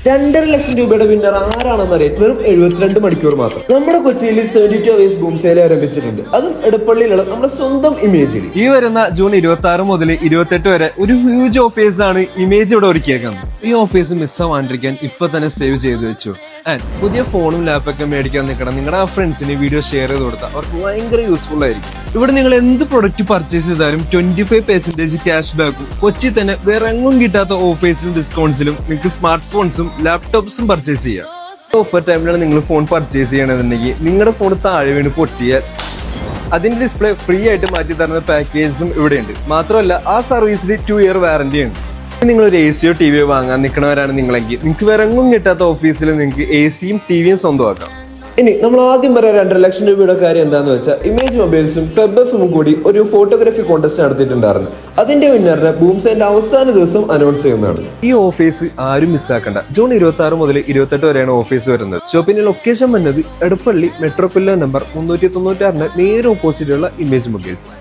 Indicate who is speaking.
Speaker 1: 2.5 ലക്ഷം രൂപയുടെ വിന്നർ ആരാണെന്ന് അറിയാൻ വെറും 72 മണിക്കൂർ മാത്രം. നമ്മുടെ കൊച്ചിയിൽ 72 hours ബൂം സെയിൽ ആരംഭിച്ചിട്ടുണ്ട്. അതും എടപ്പള്ളിയിലുള്ള നമ്മുടെ സ്വന്തം ഇമേജിൽ.
Speaker 2: ഈ വരുന്ന ജൂൺ 26 മുതൽ 28 വരെ ഒരു ഹ്യൂജ് ഓഫേഴ്സ് ആണ് ഇമേജ് ഇവിടെ ഒരുക്കിയേക്കുന്നത്. ഈ ഓഫേഴ്സ് മിസ്സാവാണ്ടിരിക്കാൻ ഇപ്പൊ തന്നെ സേവ് ചെയ്ത് വെച്ചു. ആൻഡ് പുതിയ ഫോണും ലാപ്പൊക്കെ മേടിക്കാൻ നിൽക്കണം നിങ്ങളുടെ ആ ഫ്രണ്ട്സിന് വീഡിയോ ഷെയർ ചെയ്ത് കൊടുത്താൽ അവർക്ക് ഭയങ്കര യൂസ്ഫുൾ ആയിരിക്കും. ഇവിടെ നിങ്ങൾ എന്ത് പ്രൊഡക്റ്റ് പർച്ചേസ് ചെയ്താലും 25% ക്യാഷ് ബാക്കും കൊച്ചി തന്നെ വേറെ എങ്ങും കിട്ടാത്ത ഓഫേഴ്സിലും ഡിസ്കൗണ്ട്സിലും നിങ്ങൾക്ക് സ്മാർട്ട് ഫോൺസും ലാപ്ടോപ്സും പർച്ചേസ് ചെയ്യാം. ഓഫർ ടൈമിലാണ് നിങ്ങൾ ഫോൺ പർച്ചേസ് ചെയ്യണമെന്നുണ്ടെങ്കിൽ നിങ്ങളുടെ ഫോൺ താഴെ വീണ് പൊട്ടിയാൽ അതിന്റെ ഡിസ്പ്ലേ ഫ്രീ ആയിട്ട് മാറ്റി തരുന്ന പാക്കേജും ഇവിടെയുണ്ട്. മാത്രമല്ല ആ സർവീസിൽ 2 year വാറന്റി ഉണ്ട്. നിങ്ങളൊരു AC യോ TV യോ വാങ്ങാൻ നിൽക്കണവരാണ് നിങ്ങളെങ്കിൽ നിങ്ങൾക്ക് വേറെ എങ്ങും കിട്ടാത്ത ഓഫീസിൽ നിങ്ങൾക്ക് AC യും TV യും സ്വന്തമാക്കാം.
Speaker 1: ഇനി നമ്മൾ ആദ്യം പറയാം 2.5 ലക്ഷം രൂപയുടെ കാര്യം എന്താണെന്ന് വെച്ചാൽ ഇമേജ് മൊബൈൽസും ക്ലബ് എഫും കൂടി ഒരു ഫോട്ടോഗ്രാഫി കോൺടെസ്റ്റ് നടത്തിയിട്ടുണ്ടായിരുന്നു. അതിന്റെ വിന്നറിനെ ബൂം സെയിലിന്റെ അവസാന ദിവസം അനൗൺസ് ചെയ്യുന്നതാണ്.
Speaker 2: ഈ ഓഫീസ് ആരും മിസ്സാക്കണ്ട. ജൂൺ 26 മുതൽ 28 വരെയാണ് ഓഫീസ് വരുന്നത്. ഷോപ്പിന്റെ ലൊക്കേഷൻ വന്നത് എടപ്പള്ളി മെട്രോപൊളിറ്റൻ നമ്പർ 396 നേരെ ഓപ്പോസിറ്റുള്ള ഇമേജ് മൊബൈൽസ്.